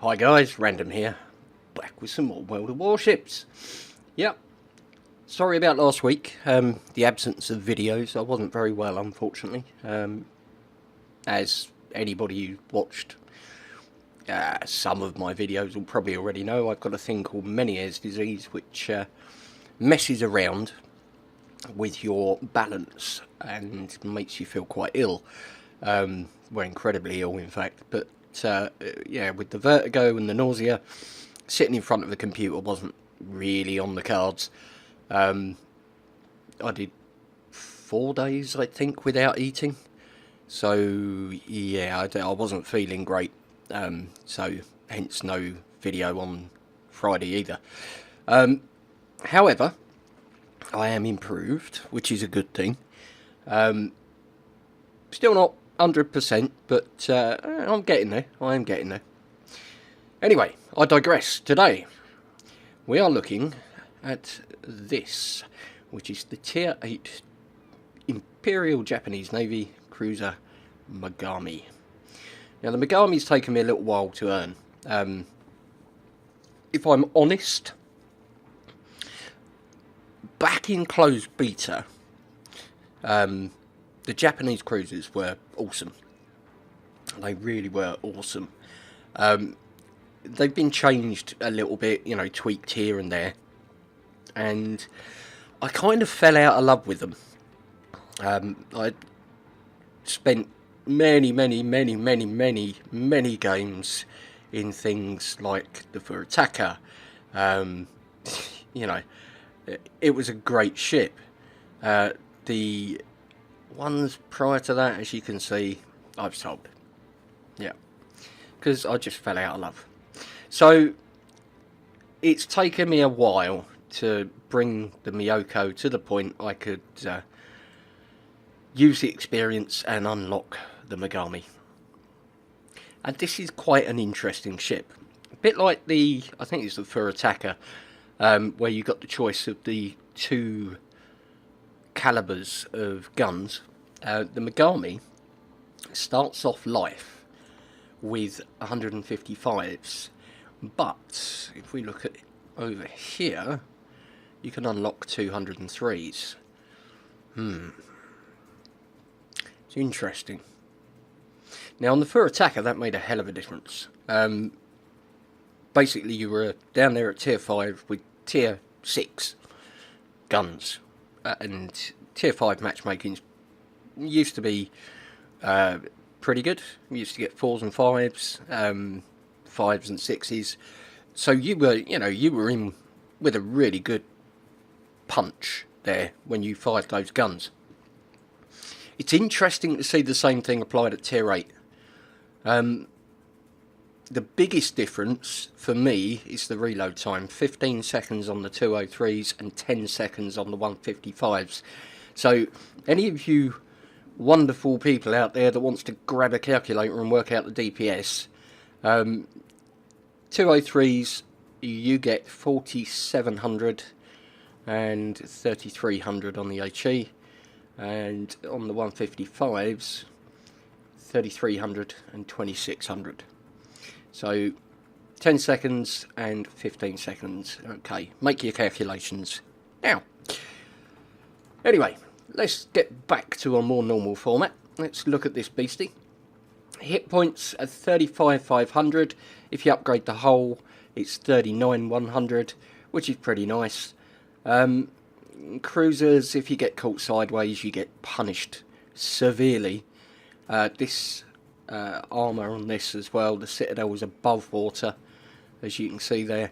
Hi guys, Random here, back with some more World of Warships. Yep, sorry about last week, the absence of videos. I wasn't very well, unfortunately. As anybody who watched some of my videos will probably already know, I've got a thing called Meniere's disease, which messes around with your balance and makes you feel quite ill. Well, incredibly ill, in fact, but yeah, with the vertigo and the nausea, sitting in front of the computer wasn't really on the cards. I did 4 days, I think, without eating. So, yeah, I wasn't feeling great. So, hence no video on Friday either. However, I am improved, which is a good thing. Still not 100%, but I'm getting there. I am getting there. Anyway, I digress. Today, we are looking at this, which is the Tier 8 Imperial Japanese Navy cruiser Mogami. Now, the Mogami's taken me a little while to earn. If I'm honest, back in closed beta, the Japanese cruisers were awesome. They really were awesome. They've been changed a little bit, you know, tweaked here and there. And I kind of fell out of love with them. I spent many games in things like the VIII. You know, it was a great ship. The ones prior to that, as you can see, I've sold. Yeah, because I just fell out of love. So it's taken me a while to bring the Miyoko to the point I could use the experience and unlock the Mogami. And this is quite an interesting ship. A bit like the, I think it's the VIII, where you got the choice of the two calibers of guns. The Mogami starts off life with 155s, but if we look at over here, you can unlock 203s. It's interesting. Now on the VIII, that made a hell of a difference. Basically, you were down there at Tier 5 with Tier 6 guns, and Tier 5 matchmaking used to be pretty good. We used to get 4s and 5s, 5s and 6s. So you were in with a really good punch there when you fired those guns. It's interesting to see the same thing applied at Tier 8. The biggest difference for me is the reload time. 15 seconds on the 203s and 10 seconds on the 155s. So any of you wonderful people out there that wants to grab a calculator and work out the DPS, 203s you get 4700 and 3300 on the HE, and on the 155s 3300 and 2600. So 10 seconds and 15 seconds. Okay, make your calculations now. Anyway, let's get back to a more normal format. Let's look at this beastie. Hit points are 35,500. If you upgrade the hull, it's 39,100, which is pretty nice. Cruisers, if you get caught sideways, you get punished severely. This armour on this as well, the Citadel is above water, as you can see there.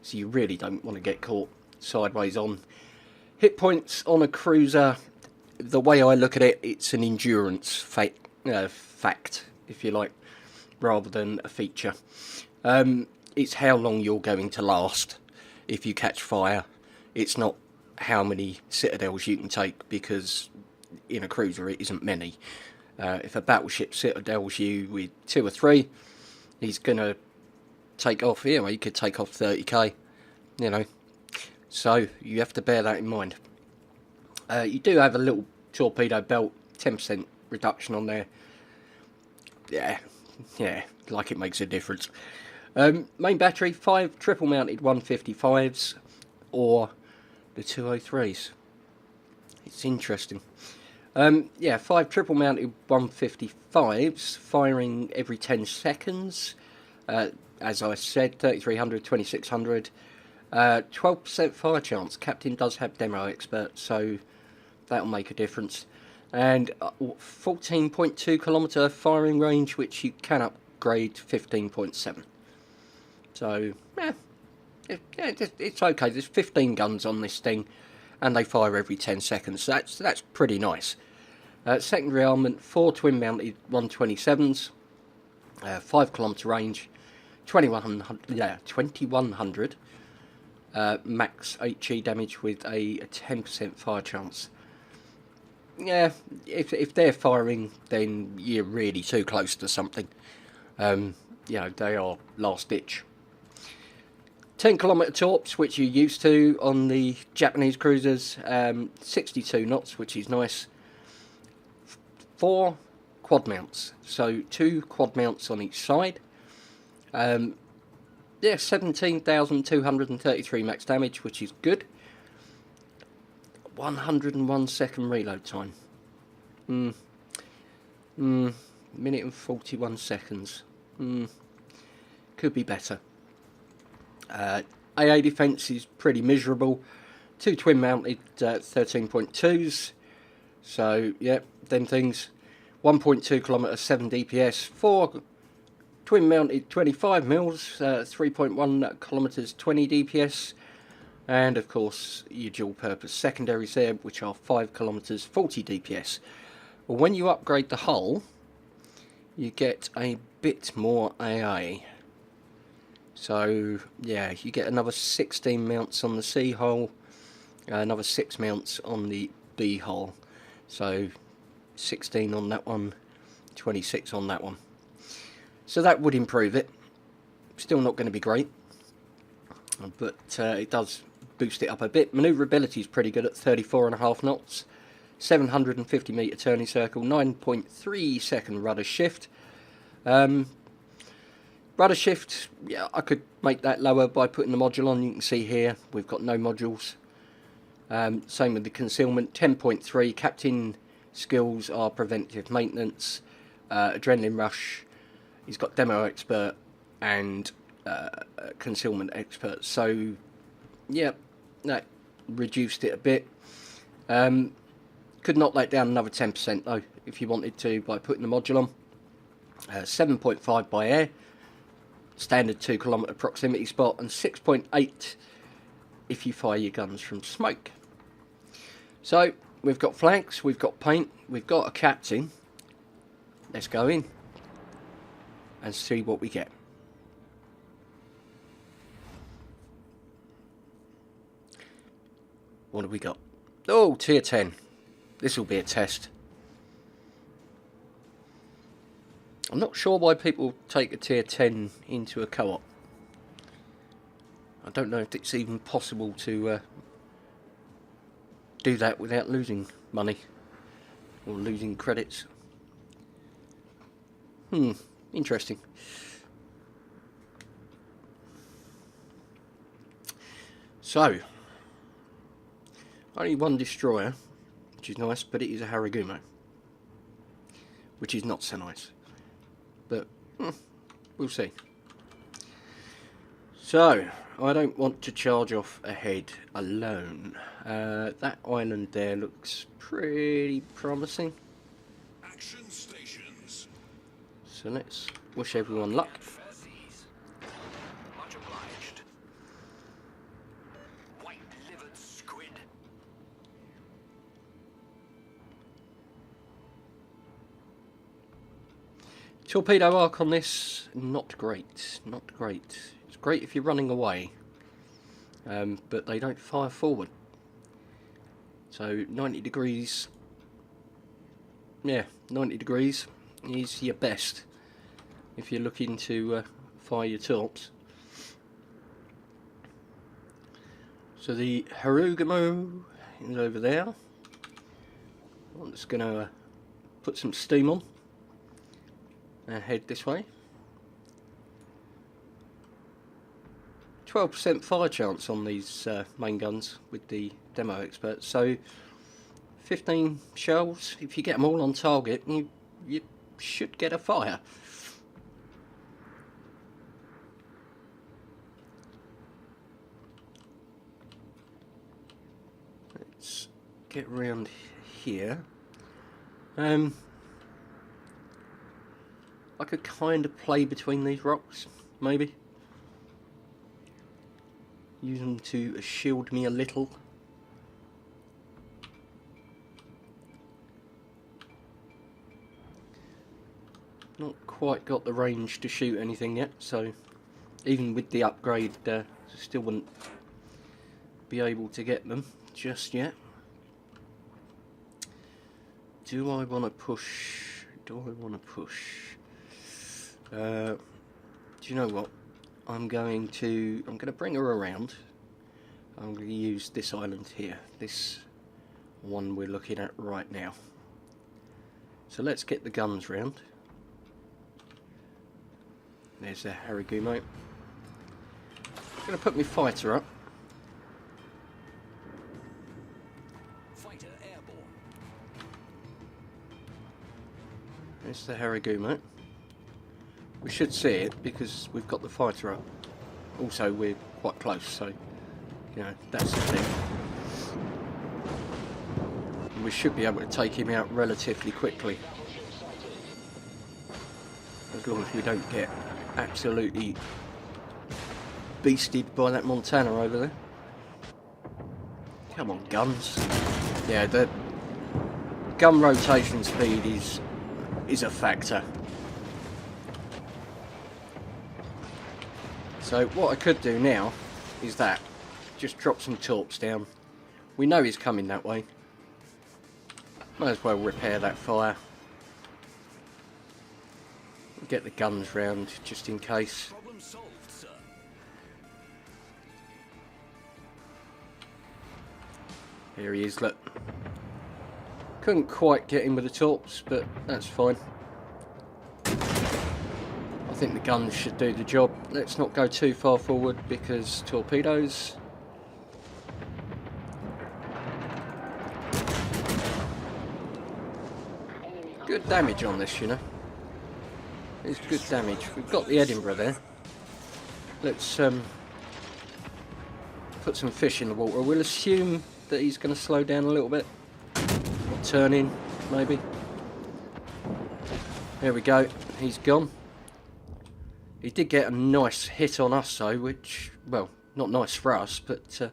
So you really don't want to get caught sideways on. Hit points on a cruiser, the way I look at it, it's an endurance fact, if you like, rather than a feature. It's how long you're going to last if you catch fire. It's not how many citadels you can take, because in a cruiser it isn't many. If a battleship citadels you with 2 or 3, he's going to take off, you know, he could take off 30k, you know. So you have to bear that in mind. You do have a little torpedo belt, 10% reduction on there. Yeah, like it makes a difference. Main battery, 5 triple mounted 155s or the 203s. It's interesting. Yeah, 5 triple mounted 155s, firing every 10 seconds. As I said, 3300, 2600. 12% fire chance. Captain does have demo expert, so that'll make a difference. And 14.2 kilometre firing range, which you can upgrade 15.7. So, yeah, it's okay. There's 15 guns on this thing, and they fire every 10 seconds. So that's pretty nice. Secondary armament, 4 twin mounted 127s, 5 kilometre range, 2100 max HE damage with a 10% fire chance. Yeah, if they're firing, then you're really too close to something. You know, they are last ditch. 10 kilometre torps, which you're used to on the Japanese cruisers. 62 knots, which is nice. 4 quad mounts, so 2 quad mounts on each side. Yeah, 17,233 max damage, which is good. 101 second reload time. Minute and 41 seconds. Could be better. AA defense is pretty miserable. 2 twin mounted 13.2s. So, yeah, them things. 1.2 kilometre, 7 DPS. 4 twin mounted 25 mils, 3.1 kilometres, 20 DPS. And of course, your dual purpose secondaries there, which are 5 kilometres, 40 DPS. Well, when you upgrade the hull, you get a bit more AA. So, yeah, you get another 16 mounts on the C hull, another 6 mounts on the B hull. So, 16 on that one, 26 on that one. So that would improve it. Still not going to be great, but it does boost it up a bit. Manoeuvrability is pretty good at 34.5 knots, 750 metre turning circle, 9.3 second rudder shift. Rudder shift, yeah, I could make that lower by putting the module on. You can see here we've got no modules. Same with the concealment, 10.3. Captain skills are preventive maintenance, adrenaline rush. He's got demo expert and concealment expert. So, yeah, that reduced it a bit. Could knock that down another 10% though, if you wanted to, by putting the module on. 7.5 by air, standard 2 kilometre proximity spot, and 6.8 if you fire your guns from smoke. So, we've got flanks, we've got paint, we've got a captain. Let's go in and see what we get. What have we got? Oh, tier 10. This will be a test. I'm not sure why people take a tier 10 into a co-op. I don't know if it's even possible to do that without losing money or losing credits. Interesting. So, only one destroyer, which is nice, but it is a Haragumo, which is not so nice. But we'll see. So, I don't want to charge off ahead alone. That island there looks pretty promising. Action stations. So let's wish everyone luck. Much obliged. White-livered squid. Torpedo arc on this, not great. Not great. It's great if you're running away, but they don't fire forward. So 90 degrees, yeah, 90 degrees is your best if you're looking to fire your torps. So the Harugumo is over there. I'm just going to put some steam on and head this way. 12% fire chance on these main guns with the demo expert. So 15 shells, if you get them all on target, you should get a fire. Let's get around here. I could kind of play between these rocks, maybe. Use them to shield me a little. Not quite got the range to shoot anything yet, so even with the upgrade, still wouldn't be able to get them just yet. Do I want to push? Do I want to push? Do you know what? I'm going to bring her around. I'm going to use this island here, this one we're looking at right now. So let's get the guns round. There's a Haragumo. I'm going to put my fighter up. Fighter airborne. There's the Haragumo. We should see it because we've got the fighter up. Also, we're quite close, so you know that's the thing. And we should be able to take him out relatively quickly, as long as we don't get absolutely beasted by that Montana over there. Come on, guns. Yeah, the gun rotation speed is a factor. So what I could do now is just drop some torps down. We know he's coming that way. Might as well repair that fire. Get the guns round just in case. Problem solved, sir. Here he is, look. Couldn't quite get him with the torps, but that's fine. I think the guns should do the job. Let's not go too far forward because torpedoes. Good damage on this, you know. It's good damage. We've got the Edinburgh there. Let's put some fish in the water. We'll assume that he's going to slow down a little bit. Or turn in, maybe. There we go. He's gone. He did get a nice hit on us though, which, well, not nice for us, but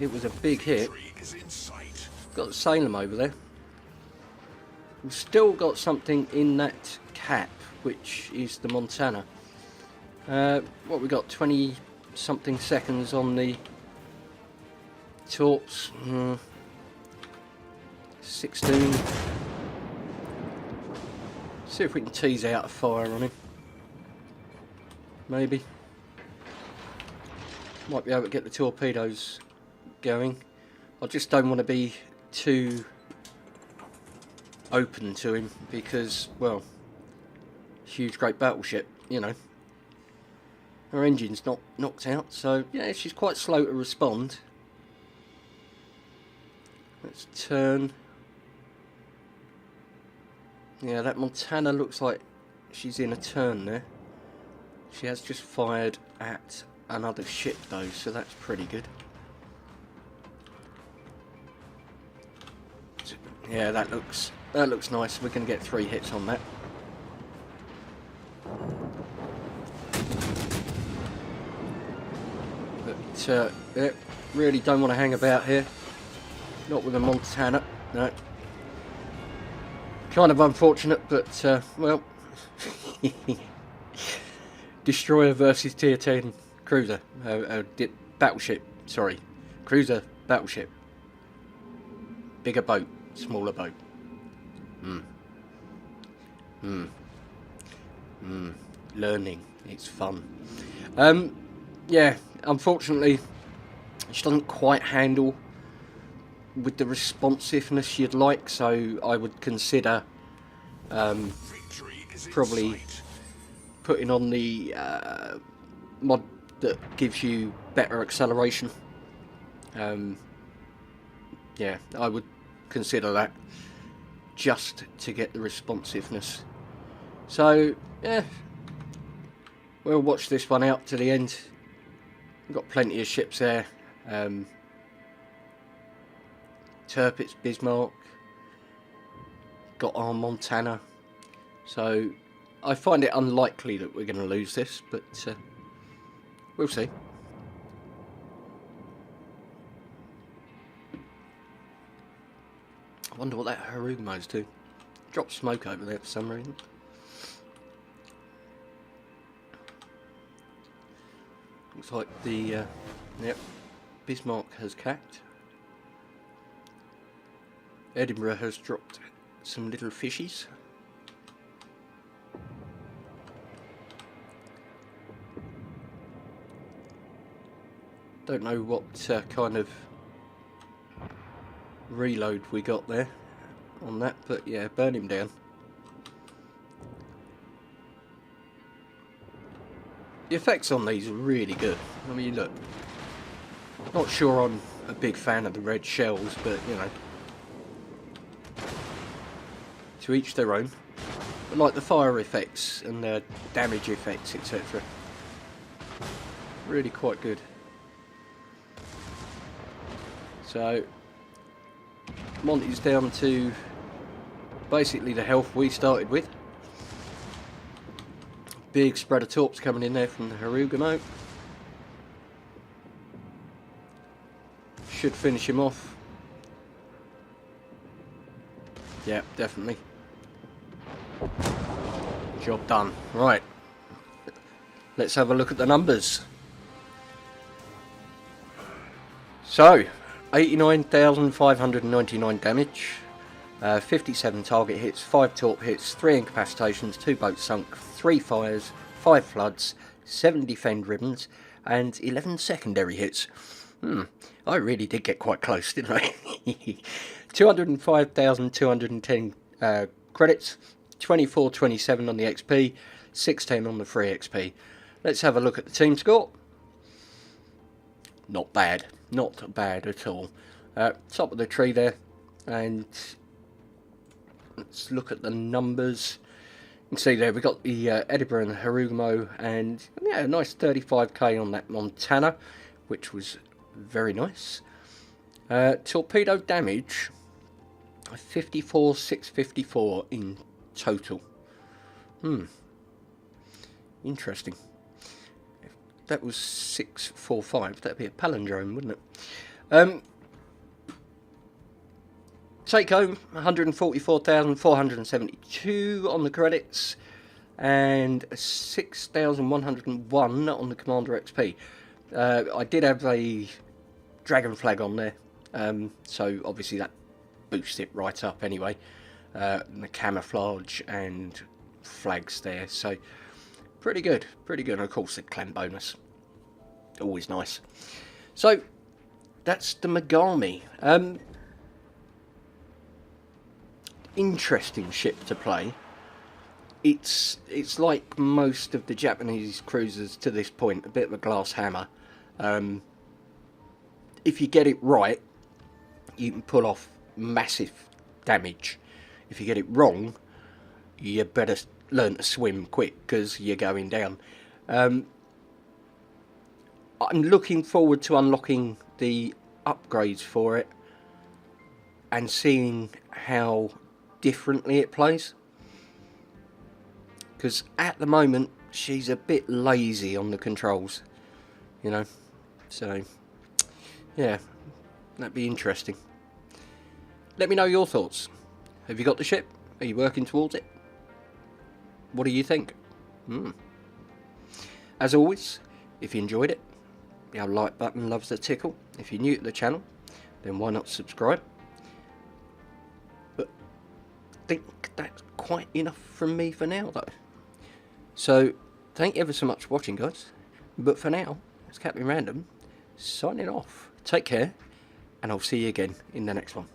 it was a big hit. Got the Salem over there. We've still got something in that cap, which is the Montana. What we got, 20 something seconds on the torps. 16. See if we can tease out a fire on him. Maybe. Might be able to get the torpedoes going. I just don't want to be too open to him because, well, huge great battleship, you know. Her engine's not knocked out, so yeah, she's quite slow to respond. Let's turn. Yeah, that Montana looks like she's in a turn there. She has just fired at another ship though, so that's pretty good. Yeah, that looks nice. We're going to get 3 hits on that. But yeah, really don't want to hang about here. Not with a Montana, no. Kind of unfortunate, but well, destroyer versus tier 10 cruiser, battleship. Sorry, cruiser battleship. Bigger boat, smaller boat. Learning, it's fun. Yeah, unfortunately, she doesn't quite handle with the responsiveness you'd like, so I would consider probably putting on the mod that gives you better acceleration. Yeah, I would consider that, just to get the responsiveness. So yeah, we'll watch this one out to the end. We've got plenty of ships there. Tirpitz, Bismarck, got our Montana. So I find it unlikely that we're going to lose this, but we'll see. I wonder what that Harugumo's do. Drop smoke over there for some reason. Looks like the yep, Bismarck has capped. Edinburgh has dropped some little fishies. Don't know what kind of reload we got there on that, but yeah, burn him down. The effects on these are really good. I mean, look, not sure I'm a big fan of the red shells, but you know, to each their own. But like the fire effects and the damage effects, etc. Really quite good. So Monty's down to basically the health we started with. Big spread of torps coming in there from the Harugumo. Should finish him off. Yeah, definitely. Job done. Right. Let's have a look at the numbers. So, 89,599 damage, 57 target hits, 5 torp hits, 3 incapacitations, 2 boats sunk, 3 fires, 5 floods, 7 defend ribbons, and 11 secondary hits. I really did get quite close, didn't I? 205,210 credits, 2427 on the XP, 610 on the free XP. Let's have a look at the team score. Not bad. Not bad at all. Top of the tree there, and let's look at the numbers. You can see there we've got the Edinburgh and the Harugumo, and yeah, a nice 35k on that Montana, which was very nice. Torpedo damage, 54,654 in total. Interesting. That was 645. That'd be a palindrome, wouldn't it? Take home 144,472 on the credits, and 6,101 on the Commander XP. I did have a dragon flag on there, so obviously that boosts it right up anyway. And the camouflage and flags there, so pretty good, pretty good. And of course the clan bonus, always nice. So that's the Mogami. Interesting ship to play. It's like most of the Japanese cruisers to this point, a bit of a glass hammer. If you get it right, you can pull off massive damage. If you get it wrong, you better learn to swim quick, because you're going down. I'm looking forward to unlocking the upgrades for it and seeing how differently it plays, because at the moment she's a bit lazy on the controls, you know, so yeah, that'd be interesting. Let me know your thoughts. Have you got the ship? Are you working towards it? What do you think? As always, if you enjoyed it, the old like button loves the tickle. If you're new to the channel, then why not subscribe? But I think that's quite enough from me for now, though. So thank you ever so much for watching, guys. But for now, it's Captain Random signing off. Take care, and I'll see you again in the next one.